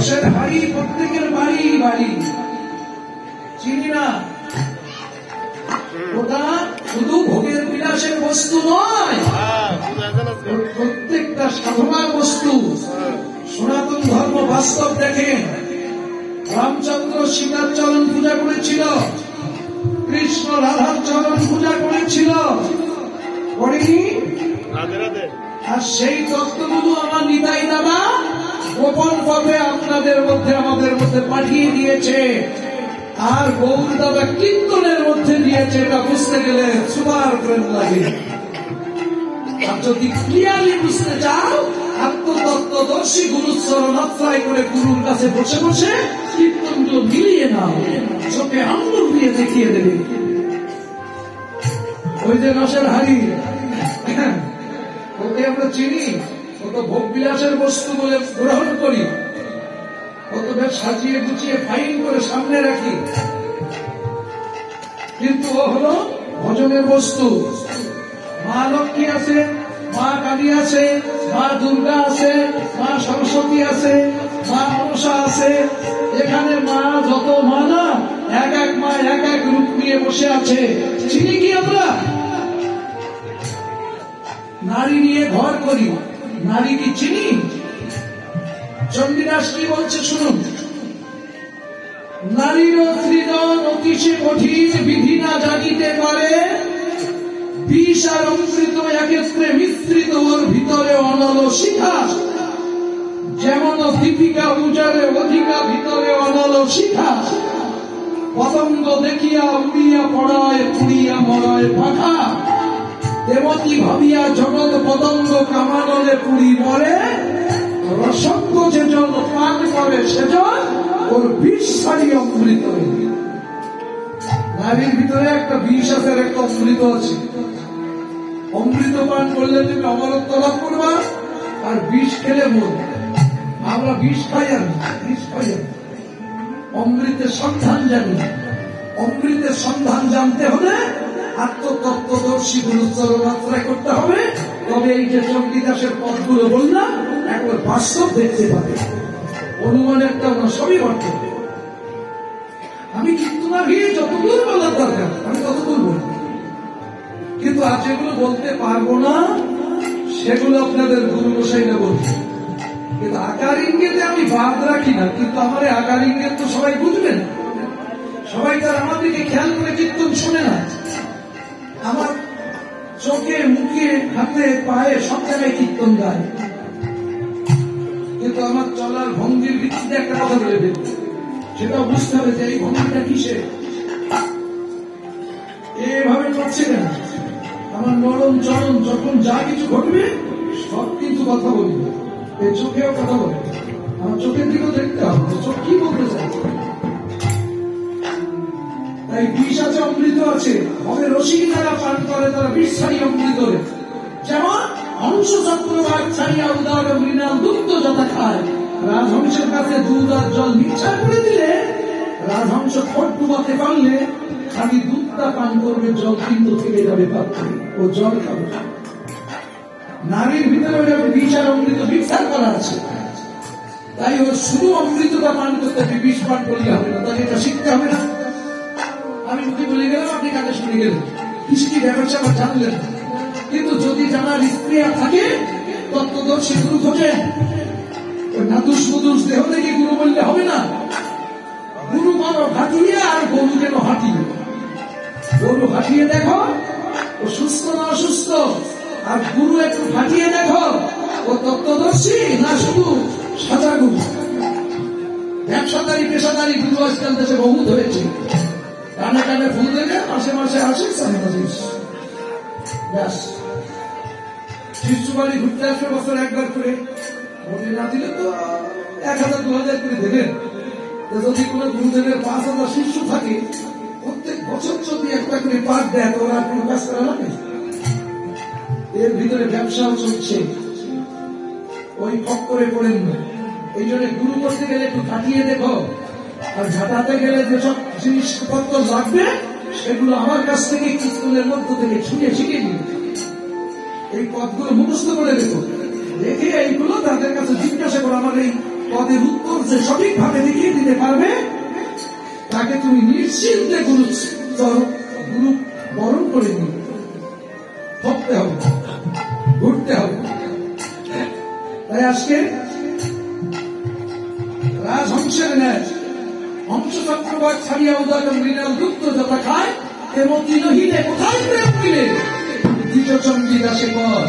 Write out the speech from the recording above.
রসের হাড়ি প্রত্যেকের বাড়ি বাড়ি, চিনি না। ওটা শুধু ভোগের বিলাসের বস্তু নয়, প্রত্যেকটা সাধনার বস্তু। সনাতন ধর্ম বাস্তব দেখেন, রামচন্দ্র সীতার চরণ পূজা করেছিল, কৃষ্ণ রাধার চরণ পূজা করেছিল, করেনি? আর সেই তত্ত্বগুলো আমার নিতাই দাদা গোপন ভাবে আপনাদের মধ্যে আমাদের মধ্যে পাঠিয়ে দিয়েছে, আর গৌর দাদা কীর্তনের মধ্যে দিয়েছে। এটা বুঝতে গেলে সুপার প্রেম লাগে। আর যদি ক্লিয়ারলি বুঝতে চাও, আত্মতত্ত্বদর্শী গুরুর চরণ আশ্রয় করে গুরুর কাছে বসে বসে কীর্তনগুলো মিলিয়ে নাও, চোখে আঙুল দিয়ে দেখিয়ে দেবে। ওই যে রসের হাড়ি, ওকে আমরা চিনি, কত ভোগ বিলাসের বস্তু বলে গ্রহণ করি, কত বেশ সাজিয়ে গুছিয়ে ফাইন করে সামনে রাখি, কিন্তু ও হলো ভজনের বস্তু। মা লক্ষ্মী আছে, মা কালী আছে, মা দুর্গা আছে, মা সরস্বতী আছে, মা মনসা আছে। এখানে মা যত মা না, এক এক মা এক এক রূপ নিয়ে বসে আছে। চিনি কি আমরা? নারী নিয়ে ঘর করি, নারী কি চিনি? চণ্ডীদাস কি বলছে শুনুন, নারীর সৃজন অতিশে কঠিন, বিধি না জানিতে পারে, বিষ আর অমৃত একত্রে মিশ্রিত, ওর ভিতরে অনল শিখা। যেমন দীপিকা উজারে অধিকা, ভিতরে অনল শিখা। পতঙ্গ দেখিয়া উড়িয়া পড়ায়, পুড়িয়া মরয় পাখা। দেবতী ভাবিয়া জগৎ পতঙ্গ, কামানলে পুরী মরে। রসঙ্গ যেজন পান করে, সেজন ওর বিষ সারি অমৃত। নারীর ভিতরে একটা বিষ আছে, একটা অমৃত আছে। অমৃত পান করলে তুমি অমরত্ব লাভ করবা, আর বিষ খেলে মরবে। আমরা বিষ খাই আর বিষ খাই, অমৃতের সন্ধান জানি। অমৃতের সন্ধান জানতে হলে আত্মতত্ত্বদর্শী গুরুচরণ আশ্রয় করতে হবে, তবে এই যে চণ্ডীদাসের পথগুলো বললাম একবার বাস্তব দেখতে পাবে। অনুমান একটা সবই বটে। আমি কীর্তনাভি যতদূর বলার দরকার আমি ততদূর বলবো, কিন্তু আজ যেগুলো বলতে পারবো না সেগুলো আপনাদের গুরু গোসাইরা বলছে। কিন্তু আকার ইঙ্গিতে আমি বাদ রাখি না, কিন্তু আমার আকার ইঙ্গিত তো সবাই বুঝবেন। সবাই তার আমার দিকে খেয়াল করে কীর্তন শুনে না। আমার চোখে মুখে হাতে পায়ে সব জায়গায় কীর্তন গায়, কিন্তু আমার চলার ভঙ্গির ভিত্তিতে একটা কথা বলে দেবে, সেটাও বুঝতে হবে যে এই ভঙ্গিটা কিসে, এভাবে করছে কেন। আমার নরম চরণ যখন যা কিছু ঘটবে সব কিন্তু কথা বলবে, এই চোখেও কথা বলবে। আমার চোখের দিকেও দেখতে হবে চোখ কি বলতে চাইছে। তাই বিষ আছে, অমৃত আছে। হবে রসিক যারা পান করে তারা বিষ ছাড়ি অমৃত। যেমন হংস চক্রবাক ছাড়িয়া উদার মৃণাল দুগ্ধ যথা খায়। রাজহংসের কাছে দুধ আর জল মিচ্ছা করে দিলে রাজহংস ঠোঁট ডুবাতে পারলে খালি দুধটা পান করবে, জল কিন্তু থেকে যাবে পাত্রে, ও জল খাবে। নারীর ভিতরে বিষ আর অমৃত মিক্সার করা আছে, তাই ওর শুধু অমৃতটা পান করতে হবে, বিষ পান করলে হবে না। তাহলে এটা শিখতে হবে না। আমি মুখে বলে গেলাম, আপনি কানে শুনে গেলেন, কিছু কি ব্যাপারটা আবার জানলেন। কিন্তু যদি জানার স্ত্রী থাকে, তত্ত্বদর্শী গুরু খোঁজেন। নাদুস মুদুস দেহ দেখে গুরু বললে হবে না। গুরু মানো হাঁটিয়ে, আর গরু কেন হাঁটিয়ে। গরু হাঁটিয়ে দেখো ও সুস্থ না অসুস্থ, আর গুরু একটু হাঁটিয়ে দেখো ও তত্ত্বদর্শী না শুধু সাজা গুরু। ব্যবসাদারি পেশাদারি গুরু আজকাল দেশে বহুত হয়েছে। কানে কানে ফুল দেবে, মাসে মাসে আসে, সামনে মাসে ব্যাস। শিশু বাড়ি ঘুরতে আসবে বছর একবার করে, ভোটে না দিলে তো 1000 2000 করে দেবেন। যদি কোনো গুরুদেবের 5000 শিষ্য থাকে, প্রত্যেক বছর যদি একটা করে পাঠ দেয়, তো ওরা কোনো কাজ করা লাগে। এর ভিতরে ব্যবসাও চলছে, ওই ফক্করে পড়েন না। এই জন্য গুরু করতে গেলে একটু কাটিয়ে দেখো, আর ঝাঁটাতে গেলে যেসব জিনিসপত্র লাগবে সেগুলো আমার কাছ থেকে কীর্তনের মধ্য থেকে ছুটে শিখে নিয়ে এই পদগুলো মুখস্থ করে দেখো। দেখে এইগুলো তাদের কাছে জিজ্ঞাসা করো, আমার এই পদের উত্তর মানুষদের সঠিকভাবে দেখিয়ে দিতে পারবে, তাকে তুমি নিশ্চিন্তে গুরু বরণ করে নিয়ে ভাবতে হবে, ঘুরতে হবে। তাই আজকে রাজহংসের ন্যায় হংস চক্রবাক ছাড়িয়া উদয় মৃণাল দুগ্ধ যথা খায়, এমন দিনহীনে কোথায় প্রেম মিলে? দ্বিজচন্ডী দাসে কর